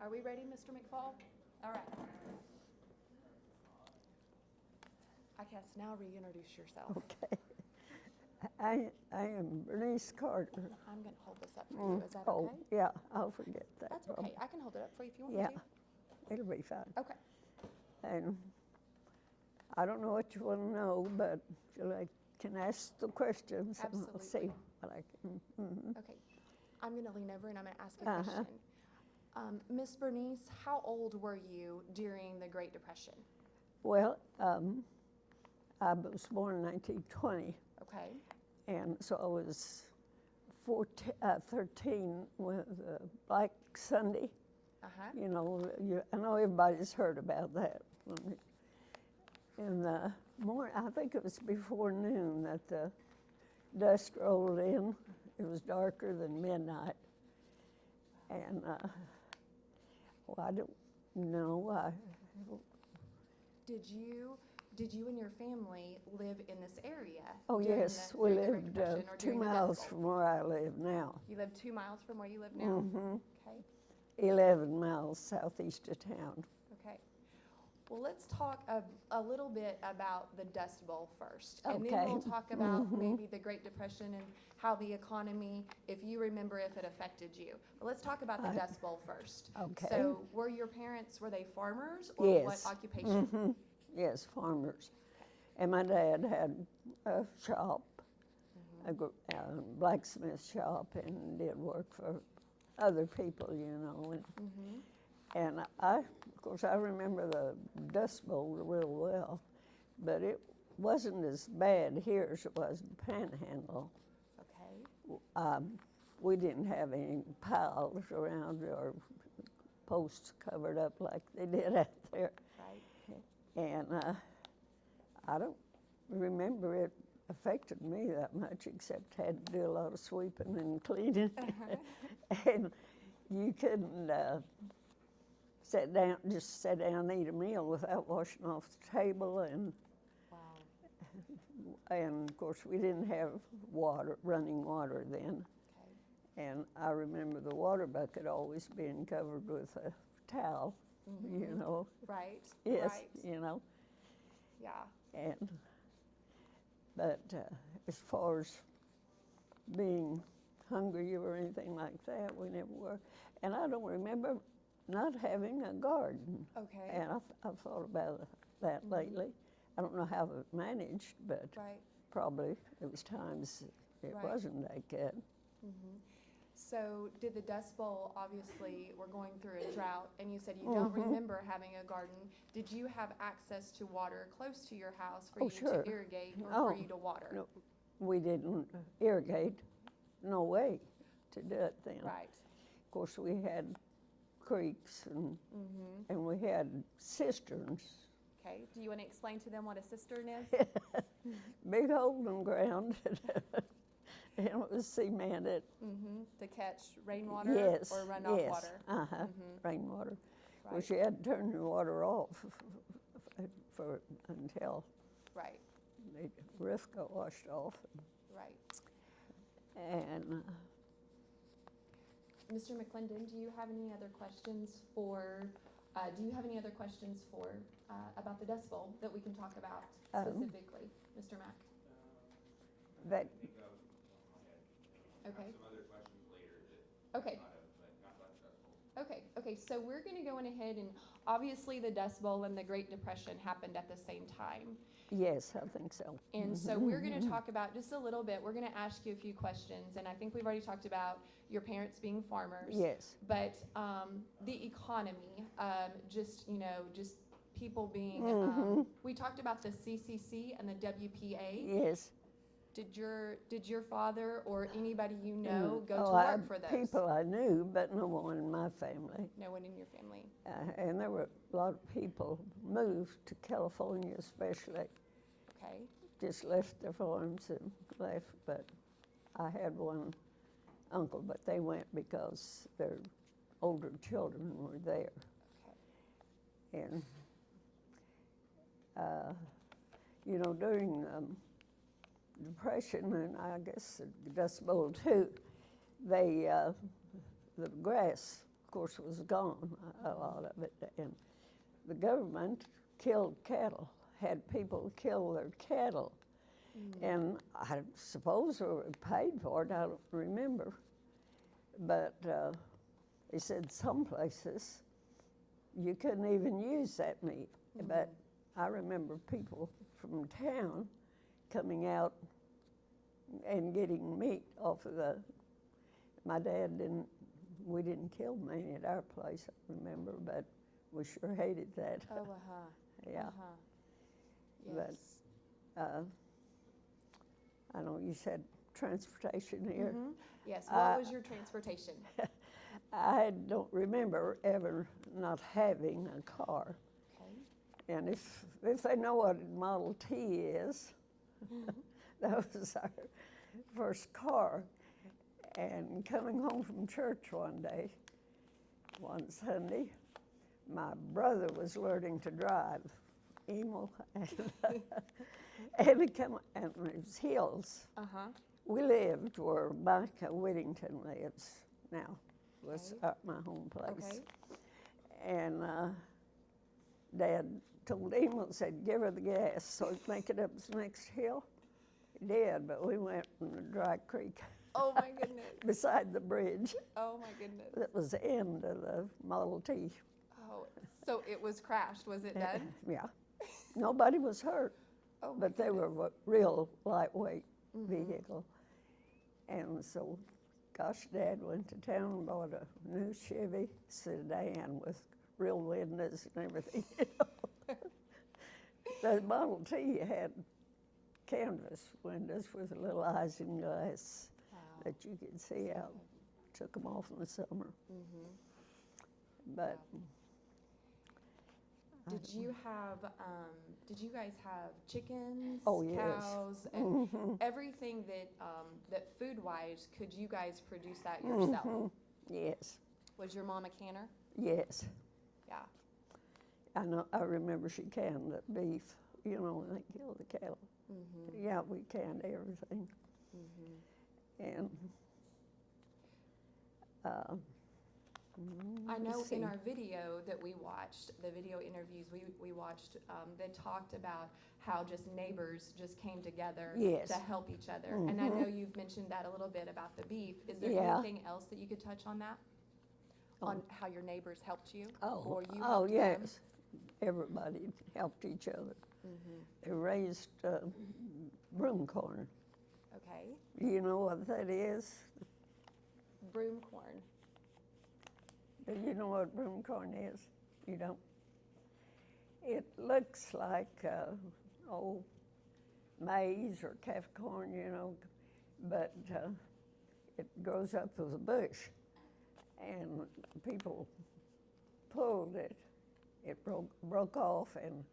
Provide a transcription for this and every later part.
Are we ready, Mr. McFall? All right. I guess now reintroduce yourself. Okay. I am Bernice Carter. I'm going to hold this up for you. Is that Oh, okay? yeah, I'll forget that. That's problem. okay. I can hold it up for you if you want Yeah, me to. it'll be fine. Okay. And I don't know what you want to know, but you can ask the questions and I'll see Absolutely. what I can. Okay. I'm going to lean over and I'm going to ask a question. Miss Bernice, how old were you during the Great Depression? Well, I was born in 1920, Okay. and so I was 13 with Black Sunday. Uh-huh. You know, I know everybody's heard about that. And I think it was before noon that the dust rolled in. It was darker than midnight. And, well, I don't know. Did you and your family live in this area? Oh, during yes, the, we during the Great lived Depression or 2 during the miles Dust Bowl? from where I live now. You live 2 miles from where you live now? Mm-hmm. Okay. 11 miles southeast of town. Okay. Well, let's talk a little bit about the Dust Bowl first. And then Okay. we'll talk about maybe the Great Depression and how the economy, if you remember, if it affected you. But let's talk about the Dust Bowl first. Okay. So were your parents, were they farmers or Yes. what occupation? Mm-hmm. Yes, farmers. And my dad had a shop, a blacksmith shop, and did work for other people, you know. And of course, I remember the Dust Bowl real well, but it wasn't as bad here as it was in Panhandle. Okay. We didn't have any piles around or posts covered up like they did out there. Right. And I don't remember it affected me that much, except had to do a lot of sweeping and cleaning. And you couldn't sit down and eat a meal without washing off the table. And Wow. and of course we didn't have running water then. Okay. And I remember the water bucket always being covered with a towel, you know. Right. Yes, Right. you know. Yeah. But as far as being hungry or anything like that, we never were. And I don't remember not having a garden. Okay. And I've thought about that lately. I don't know how it managed, but Right. probably it was times it Right. wasn't that good. So did the Dust Bowl, obviously, we're going through a drought, and you said you don't remember having a garden. Did you have access to water close to your house for Oh, you sure. to irrigate or Oh, for you to water? No, we didn't irrigate. No way to do it then. Right. Of course, we had creeks and we had cisterns. Okay. Do you want to explain to them what a cistern is? Big hole in the ground, and it was cemented. To catch rainwater Yes, or runoff yes, water? rainwater. Of course, Right. you had to turn your water off until Right. the roof got washed off. Right. And Mr. McClendon, do you have any other questions for? About the Dust Bowl that we can talk about specifically, Mr. Mack? that, I think that was my head. Okay. Some other questions later that Okay. not about the Dust Bowl. Okay. So we're going to go on ahead and obviously the Dust Bowl and the Great Depression happened at the same time. yes, I think so. And so we're going to talk about just a little bit. We're going to ask you a few questions, and I think we've already talked about your parents being farmers. Yes. But the economy, just people being. We talked about the CCC and the WPA. Yes. Did your father or anybody you know go to Oh, work for those? people I knew, but no one in my family. No one in your family. And there were a lot of people moved to California, especially. Okay. Just left their farms and left. But I had one uncle, but they went because their older children were there. Okay. And you know, during Depression, and I guess the Dust Bowl too, the grass course, was gone, a lot of it. And the government killed cattle, had people kill their cattle. And I suppose they were paid for it, I don't remember. But they said some places you couldn't even use that meat. But I remember people from town coming out and getting meat off of my dad we didn't kill many at our place, I remember, but we sure hated that. Oh, uh-huh. Yeah. Yes. But I know you said transportation here. Yes, what was your transportation? I don't remember ever not having a car. Okay. And if they know what a Model T is, that was our first car. And coming home from church one Sunday, my brother was learning to drive, Emil, and it was hills. Uh-huh. We lived where Micah Whittington lives now, was my home place. Okay. And Dad told Emil, said, give her the gas so he'd make it up the next hill. He did, but we went in a dry creek. Oh, my goodness. Beside the bridge. Oh, my goodness. That was the end of the Model T. Oh, so it was crashed. Was it done? Yeah. Nobody was hurt, Oh, my but they were a real lightweight vehicle. And so, gosh, Dad went to town and bought a new Chevy sedan with real windows and everything. The Model T had canvas windows with little isinglass that you could see out. Took them off in the summer. But did you guys have chickens, Oh, yes. cows, and everything that food-wise, could you guys produce that yourself? yes, Was your mom a canner? yes. Yeah. I remember she canned the beef, you know, when they killed the cattle. Yeah, we canned everything. And I know let's in see. our video that we watched, the video interviews we watched, they talked about how just neighbors just came together Yes. to help each other. And I know you've mentioned that a little bit about the beef. Is there Yeah. anything else that you could touch on that? On how your neighbors helped you? Or you Oh, helped them? yes. Everybody helped each other. They raised broom corn. Okay. You know what that is? Broom corn. Do you know what broom corn is? You don't? It looks like maize or calf corn, you know, but it grows up as a bush. And people pulled it. It broke off and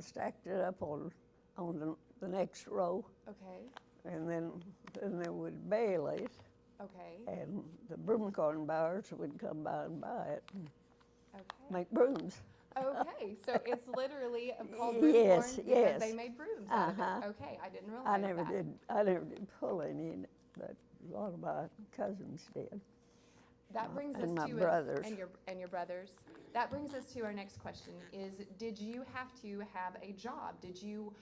stacked it up on the next row. Okay. And then they would bale it. Okay. And the broom corn buyers would come by and buy it and Okay. make brooms. Okay, so it's literally called broom Yes, corn because yes. they made brooms out of Uh-huh. it. Okay, I didn't realize I never that. did. I never did pull any, but a lot of my cousins did. That brings us and my to brothers. And your brothers. That brings us to our next question: is did you have to have a job? Did you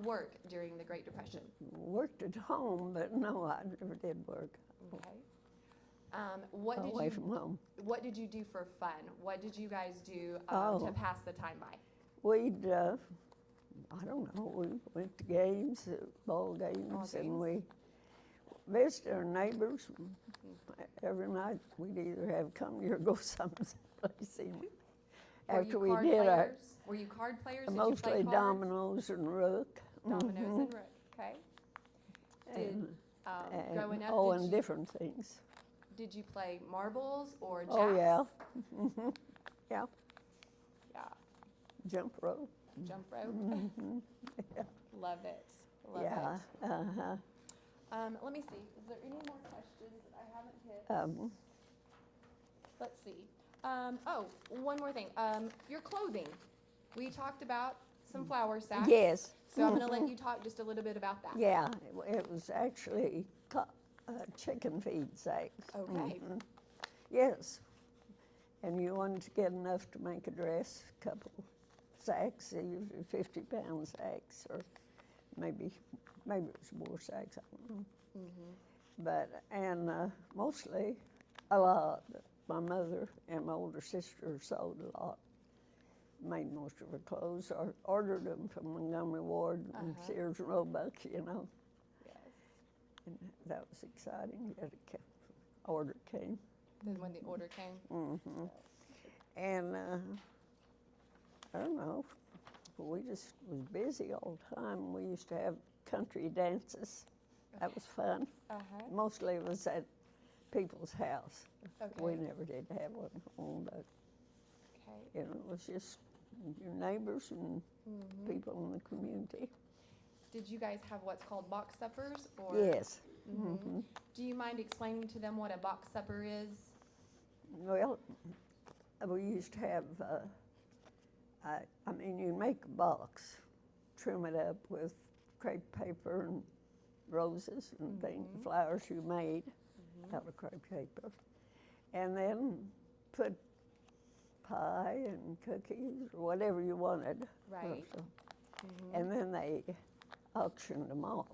work during the Great Depression? Worked at home, but no, I never did work Okay. What did away you from home. What did you do for fun? What did you guys do Oh. to pass the time by? We'd, I don't know, we went to games, ball games, and we visited our neighbors. Every night we'd either have company or go someplace. After we did our, Were you card players? Did you mostly play cards? dominoes and rook. Dominoes and rook. Okay. Did And, growing up? oh, did and you, different things. Did you play marbles or jacks? Oh, yeah. Yeah, Yeah. jump rope. Jump rope. Yeah. Love it. Love Yeah, it. uh-huh. Let me see. Is there any more questions that I haven't hit? Let's see. One more thing. Your clothing. We talked about some flour sacks. Yes. So I'm going to let you talk just a little bit about that. Yeah, it was actually chicken feed sacks. Okay. Yes, And you wanted to get enough to make a dress, a couple sacks, usually 50-pound sacks, or maybe it was more sacks, I don't know. And mostly a lot. My mother and my older sister sewed a lot, made most of her clothes, or ordered them from Montgomery Ward and Sears and Roebuck, you know. Yes. And that was exciting. Order came. Then when the order came. And I don't know, we just was busy all the time. We used to have country dances. That was fun. Mostly it was at people's house. We never did have one home, but you know, it was just your neighbors and people in the community. Did you guys have what's called box suppers? Or? Yes. Do you mind explaining to them what a box supper is? Well, we used to have, I mean, you make a box, trim it up with crepe paper and roses and things, flowers you made out of crepe paper, and then put pie and cookies or whatever you wanted. Right. And then they auctioned them off.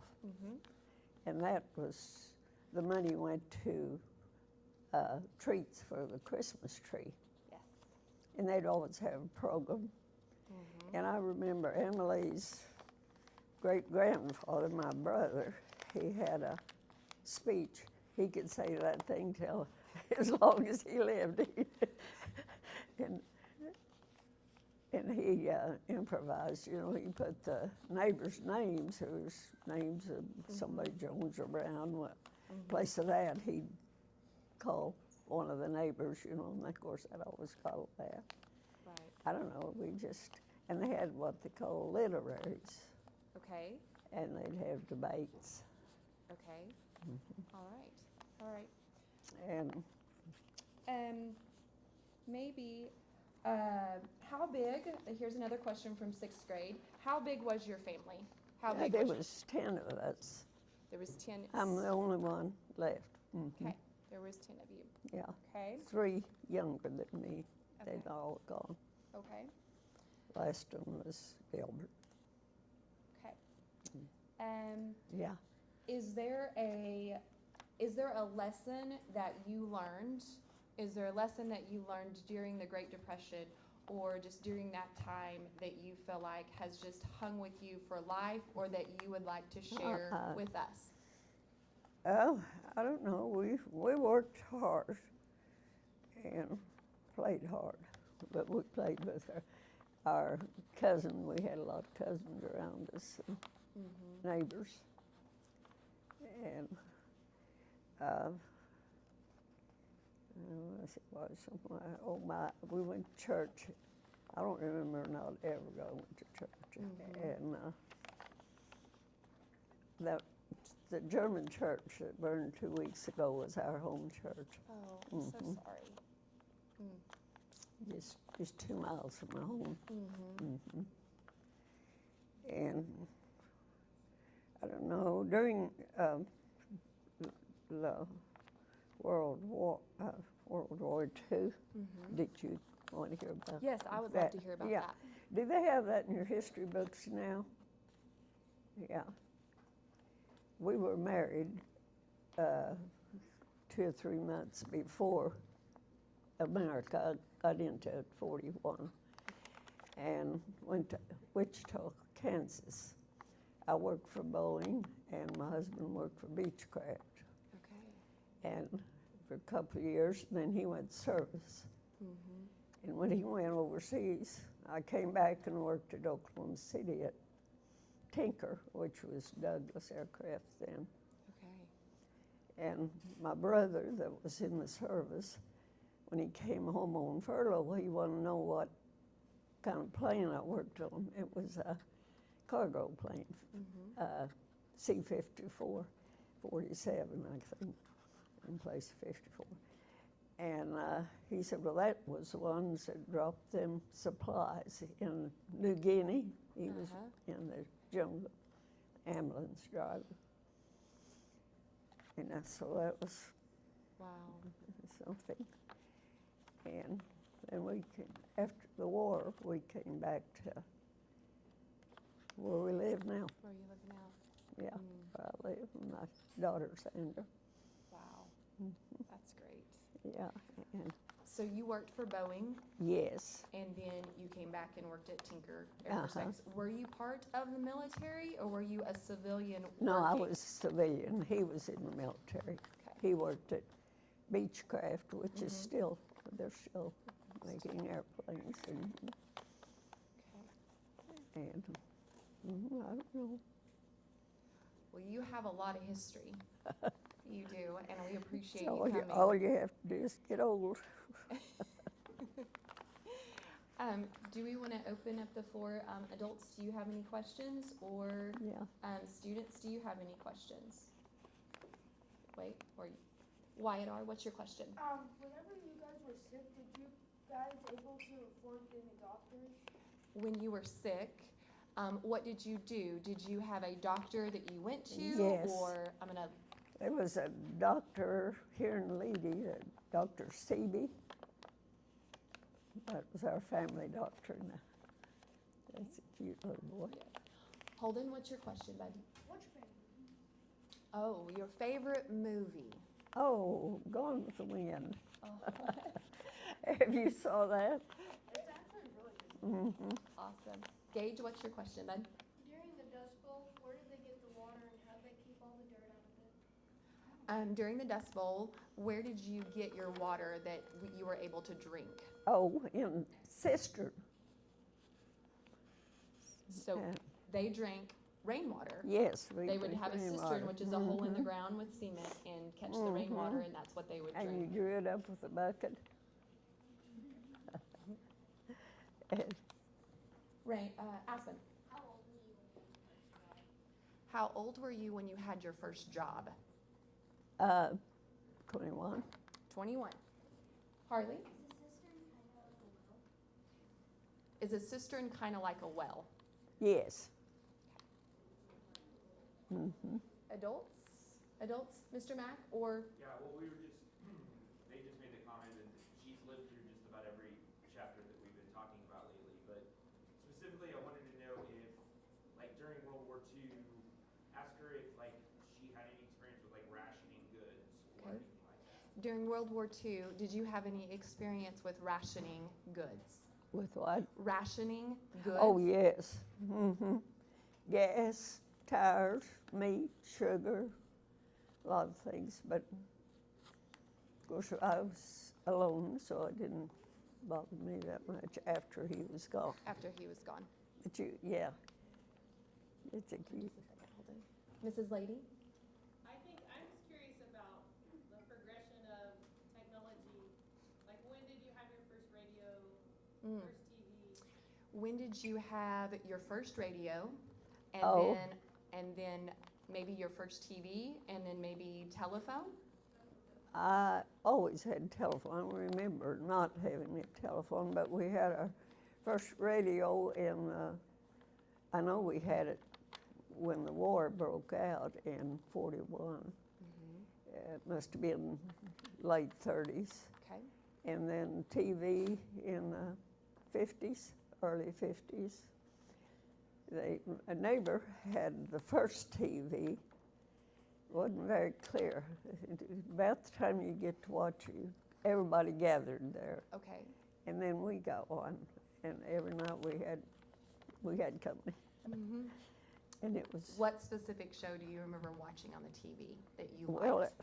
And that was, the money went to treats for the Christmas tree. Yes. And they'd always have a program. And I remember Emily's great-grandfather, my brother, he had a speech. He could say that thing till as long as he lived. And he improvised, you know, he put the neighbors' names, whose names of somebody Jones or Brown, place of that, he'd call one of the neighbors, you know, and of course I'd always call that. Right. I don't know, and they had what they call literaries. Okay. And they'd have debates. Okay. All right. And maybe, how big, here's another question from 6th grade. How big was your family? How big there was was 10 of us. There was 10. I'm the only one left. Okay. There was 10 of you. Yeah. Okay. 3 younger than me. Okay. They'd all gone. Okay. Last one was Gilbert. Okay. Yeah. Is there a lesson that you learned? Is there a lesson that you learned during the Great Depression or just during that time that you feel like has just hung with you for life or that you would like to share with us? Oh, I don't know. We worked hard and played hard, but we played with our cousin. We had a lot of cousins around us, and neighbors, and we went to church. I don't remember not ever going to church, and the German church that burned 2 weeks ago was our home church. Oh, I'm so sorry. Just 2 miles from my home. And I don't know, during the World War II, did you want to hear about that? Yes, I would love to hear about that. Do they have that in your history books now? Yeah. We were married 2 or 3 months before America got into it, 41, and went to Wichita, Kansas. I worked for Boeing, and my husband worked for Beechcraft. Okay. And for a couple of years, then he went service. And when he went overseas, I came back and worked at Oklahoma City at Tinker, which was Douglas Aircraft then. Okay. And my brother that was in the service, when he came home on furlough, he wanted to know what kind of plane I worked on. It was a cargo plane, C-54, 47, I think, in place of 54. And he said, well, that was the ones that dropped them supplies in New Guinea. He was in the jungle, ambulance driver. And so that was something. And And after the war, we came back to where we live now. Where are you living now? Yeah, where I live, and my daughter Sandra. Wow, that's great. Yeah, and So you worked for Boeing, yes, and then you came back and worked at Tinker Air Force Base. Were you part of the military, or were you a civilian? no, I working? was civilian. He was in the military. Okay. He worked at Beechcraft, which is still, they're still making airplanes, and I don't know. Well, you have a lot of history. You do, and we appreciate So you coming. all you have to do is get old. Do we want to open up the floor? Adults, do you have any questions? Or Yeah. students, do you have any questions? Wait, or Wyatt R., what's your question? Whenever you guys were sick, did you guys able to afford any doctors? When you were sick, what did you do? Did you have a doctor that you went to? Yes. Or There was a doctor here in Leedey, Dr. Seeby. That was our family doctor. Now. That's a cute little boy. Holden, what's your question, bud? What's your favorite? Oh, your favorite movie. Oh, Gone with the Wind. Oh. Have you saw that? It's actually really good. Awesome. Gage, what's your question, bud? During the Dust Bowl, where did they get the water and how did they keep all the dirt out of it? During the Dust Bowl, where did you get your water that you were able to drink? Oh, in Cistern. So they drank rainwater. Yes, They would have a cistern, which is a hole in the ground with cement, and catch the rainwater, and that's what they would And you drink. drew it up with a bucket. And Aspen, How old were you when you first how old were you when you had your first job? 21. 21. Harley, Is a cistern kind of like a well? is a cistern kind of like a well? Yes. Adults, Mr. Mack, or Yeah, well, we were just, they just made the comment that she's lived through just about every chapter that we've been talking about lately, but specifically I wanted to know if, like during World War II, ask her if like she had any experience with like rationing goods or Okay. anything like that. during World War II, did you have any experience with rationing goods? With what? Rationing goods? Oh, yes. Gas, tires, meat, sugar, a lot of things. But of course, I was alone, so it didn't bother me that much after he was gone. After he was gone. But yeah, it's a cute. Just a second, hold on. Mrs. Leedey? I think I'm just curious about the progression of technology. Like, when did you have your first radio, first TV? When did you have your first radio, and Oh. then maybe your first TV, and then maybe telephone? I always had telephone. I remember not having a telephone, but we had our first radio in, I know we had it when the war broke out in 41. It must have been late 30s. Okay. And then TV in the 50s, early 50s. A neighbor had the first TV. Wasn't very clear. About the time you get to watch you, everybody gathered there. Okay. And then we got one, and every night we had company. And it was, What specific show do you remember watching on the TV that you well, liked?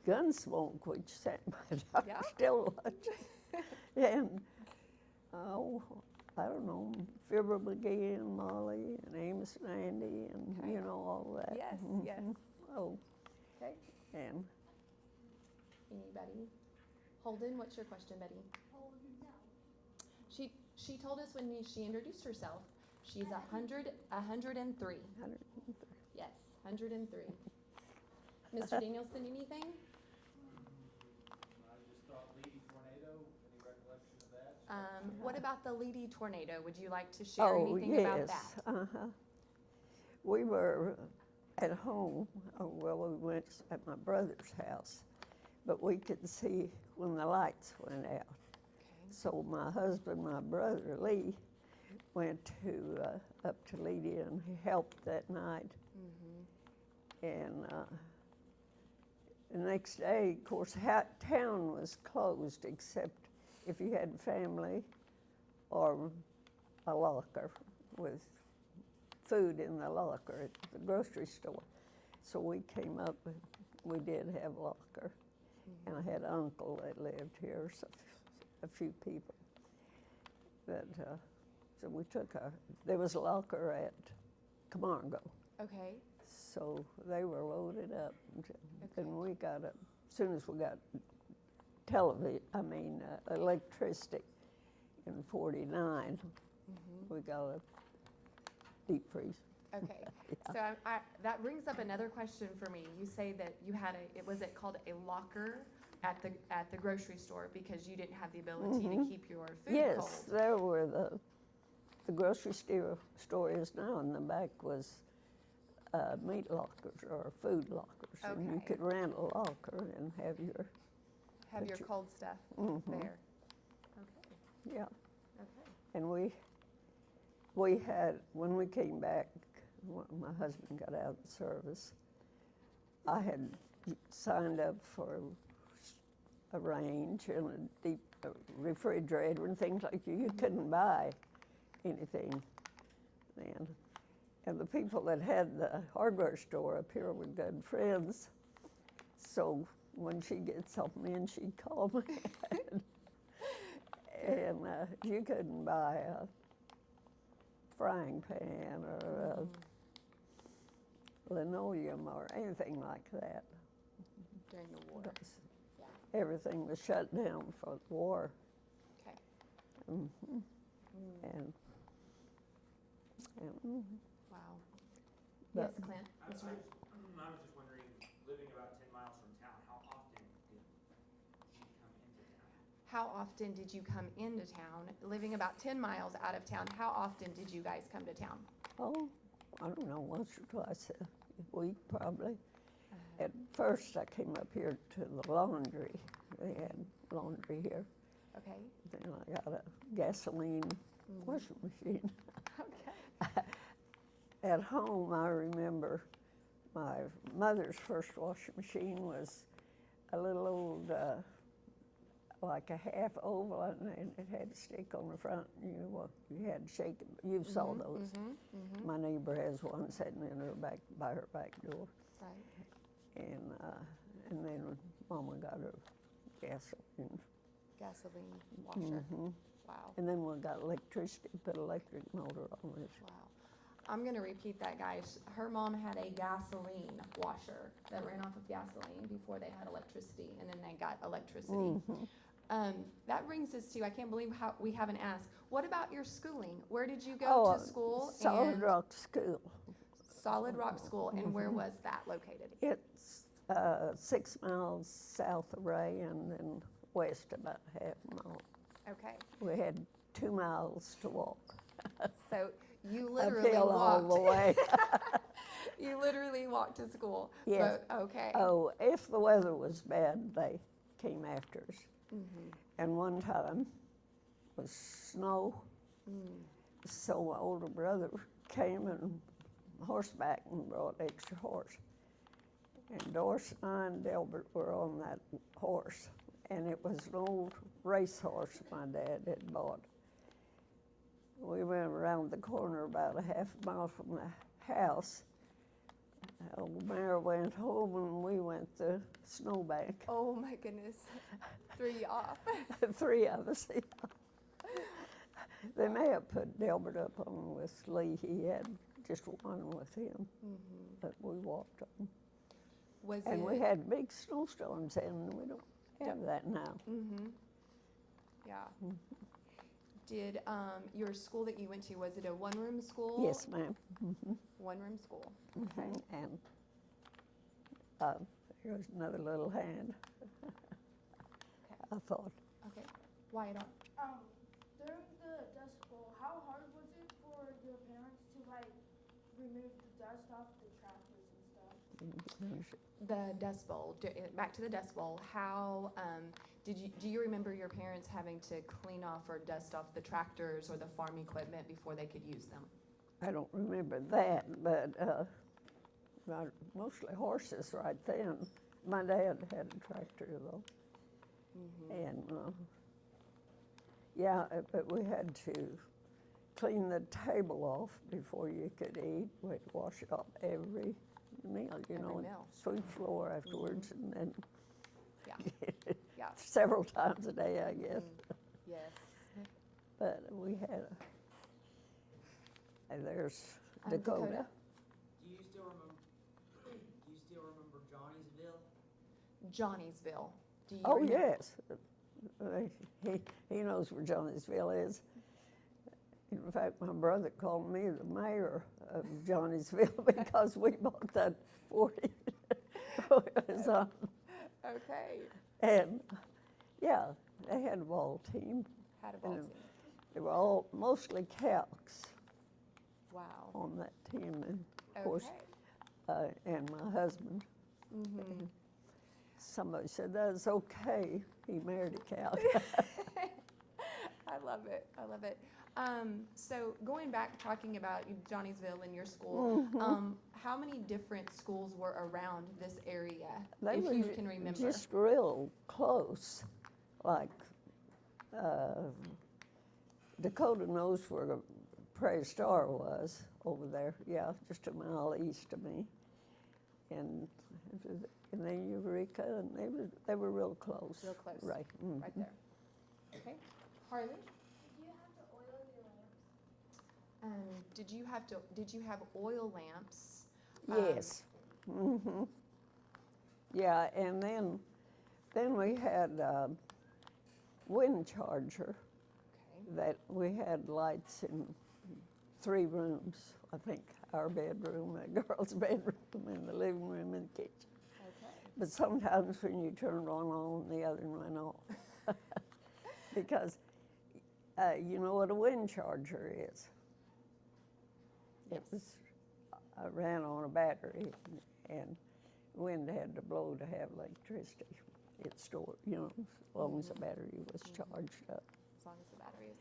Gunsmoke, which sat my daughter Yeah? still watching. And, oh, I don't know, Fibber McGee and Molly and Amos and Andy and, Okay. you know, all that. Yes, yes. Oh, Okay. and Anybody? Holden, what's your question, Betty? Oh, no. She told us when she introduced herself, she's 103. 103. Yes, 103. Mr. Danielson, anything? I just thought Leedey Tornado, any recollection of that? What about the Leedey tornado? Would you like to share Oh, anything yes. about that? Uh-huh. We were at home, well, we went at my brother's house, but we could see when the lights went out. Okay. So my husband, my brother Lee, went to up to Leedey and he helped that night. And the next day, of course, town was closed except if you had family or a locker with food in the locker at the grocery store. So we came up, we did have a locker. And I had an uncle that lived here, so a few people. But, so we took there was a locker at Camargo. Okay. So they were loaded up. And we got as soon as we got electricity in '49, we got a deep freeze. Okay. So that brings up another question for me. You say that you had was it called a locker at the grocery store because you didn't have the ability to keep your food Yes, cold? there were the grocery store is now, and the back was meat lockers or food lockers, and you Okay. could rent a locker and have your cold stuff there. Okay. yeah. Okay. And we had when we came back, when my husband got out of the service, I had signed up for a range and a deep refrigerator and things like you couldn't buy anything then. And the people that had the hardware store up here were good friends. So when she'd get something in, she'd call me. And you couldn't buy a frying pan or a linoleum or anything like that. During the war. Because Yeah. everything was shut down for the war. Okay. And Wow. But- Yes, Clint. I was just wondering, living about 10 miles from town, how often did you come into town? How often did you come into town? Living about 10 miles out of town, how often did you guys come to town? oh, I don't know, once or twice a week probably. At first I came up here to the laundry. They had laundry here. Okay. Then I got a gasoline washing machine. Okay. At home, I remember my mother's first washing machine was a little old, like a half oval, and it had a stick on the front. You had to shake it. You saw those. My neighbor has one sitting in her back by her back door, Right. and then Mama got her gasoline. Gasoline washer. Wow. And then we got electricity, put electric motor on it. Wow. I'm going to repeat that, guys. Her mom had a gasoline washer that ran off of gasoline before they had electricity, and then they got electricity. That brings us to, I can't believe how we haven't asked, what about your schooling? Where did you go to school? Solid Rock School. Solid Rock School, and where was that located? It's 6 miles south of Ray and then west about half a mile. Okay. We had 2 miles to walk. So you literally Uphill all the walked. way. You literally walked to school. Yes. But, okay. Oh, if the weather was bad, they came after us. And one time was snow, so my older brother came and horseback and brought extra horse. And Doris and I and Delbert were on that horse, and it was an old race horse my dad had bought. We went around the corner about a half mile from the house. Old mare went home and we went the snowbank. Oh my goodness. Threw you off. 3 of us. Yeah. They may have put Delbert up on with Lee. He had just one with him, but we walked on. And we had big snowstorms, and we don't have that now. Yeah. Did your school that you went to, was it a one-room school? Yes, ma'am. One-room school. Okay. And here's another little hand. I thought. Okay. Wyatt on. During the Dust Bowl, how hard was it for your parents to like remove the dust off the tractors and stuff? The Dust Bowl, back to the Dust Bowl, how, do you remember your parents having to clean off or dust off the tractors or the farm equipment before they could use them? I don't remember that, but mostly horses right then. My dad had a tractor though. And yeah, but we had to clean the table off before you could eat. We had to wash it off every meal, you know, and meal. sweep floor afterwards, and then Yeah. Yeah. several times a day, I guess. Yes. But we had there's Dakota. Do you still remember Johnny'sville? Johnny'sville. Do you Oh, remember? yes. He knows where Johnny'sville is. In fact, my brother called me the mayor of Johnny'sville because we bought that 40. Okay. And yeah, they had a ball team. Had a ball And team. They were all mostly Calcs Wow. on that team, and of course, Okay. and my husband. Mm-hmm. Somebody said that's okay. He married a Calc. I love it. I love it. So going back, talking about Johnny'sville and your school, how many different schools were around this area, They if were you can remember? just real close, like Dakota knows where the Prairie Star was over there. Yeah, just a mile east of me, and then Eureka, and they were real close. Real close. Right. Right there. Okay. Harley, Did you have to oil your lamps? did you have oil lamps? Yes. Yeah, and then we had wind charger. Okay. That we had lights in 3 rooms. I think our bedroom, a girl's bedroom, and the living room and the kitchen. Okay. But sometimes when you turn one on, the other one went off. Because you know what a wind charger is. It was ran on a battery, and wind had to blow to have electricity. It stored, you know, as long as the battery was charged up. As long as the battery is.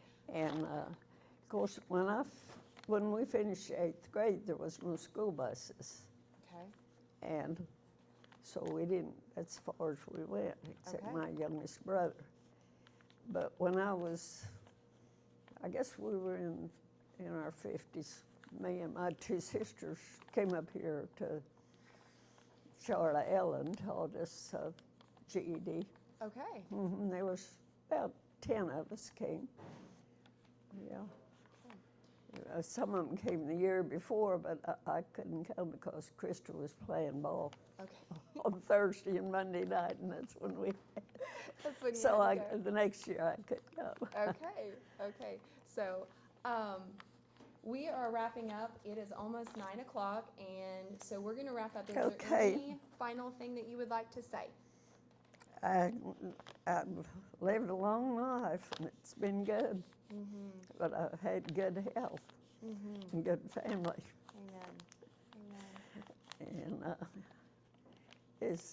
And of course, when we finished 8th grade, there was no school buses, Okay. and so we didn't. As far as we went, except Okay. my youngest brother. But when I guess we were in our 50s. Me and my 2 sisters came up here to Charlotte. Ellen taught us GED. Okay. There was about 10 of us came. Yeah. Some of them came the year before, but I couldn't come because Krista was playing ball Okay. on Thursday and Monday night, and that's when we. That's when you So had to go. the next year I could come. Okay, okay. So we are wrapping up. It is almost 9 o'clock, and so we're going to wrap up. Is there Okay. any final thing that you would like to say? I've lived a long life, and it's been good. But I've had good health and good family, Amen. Amen. and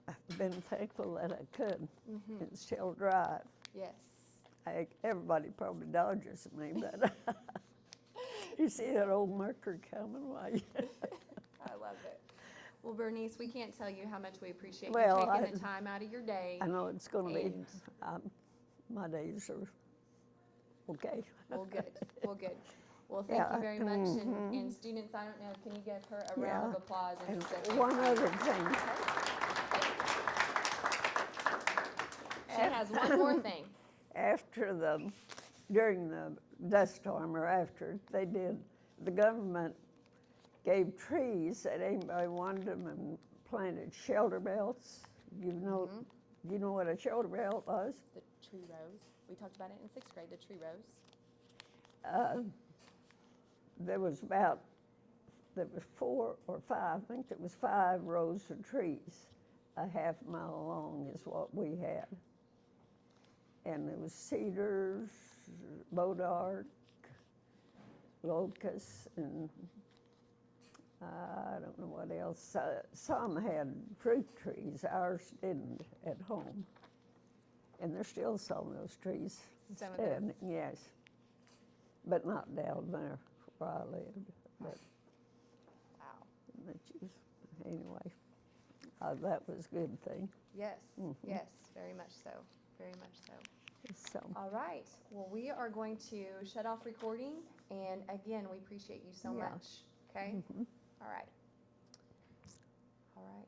I've been thankful that I could and still drive. Yes. Everybody probably dodges me, but you see that old Mercury coming, why? I love it. Well, Bernice, we can't tell you how much we appreciate Well, you taking the time out of your day. I know it's going to be. And- My days are okay. Well, good. Well, good. Well, thank Yeah, you very much. And students, I don't know, can you give her a round Yeah. of applause? And just say one thank you? other thing. She has one more thing. During the dust storm or after, the government gave trees that anybody wanted them and planted shelter belts. Do you know what a shelter belt was? The tree rows. We talked about it in 6th grade, the tree rows. There was 4 or 5, I think there was 5 rows of trees, a half mile long is what we had. And there was cedars, bodark, locusts, and I don't know what else. Some had fruit trees. Ours didn't at home. And there's still some of those trees Some of those. standing. Yes, but not down there where I lived. But, Wow. anyway, that was a good thing. Yes, Mhm. yes, very much so, very much so. So, All right, well, we are going to shut off recording, and again, we appreciate you so Yeah. much, okay? mhm. All right. All right.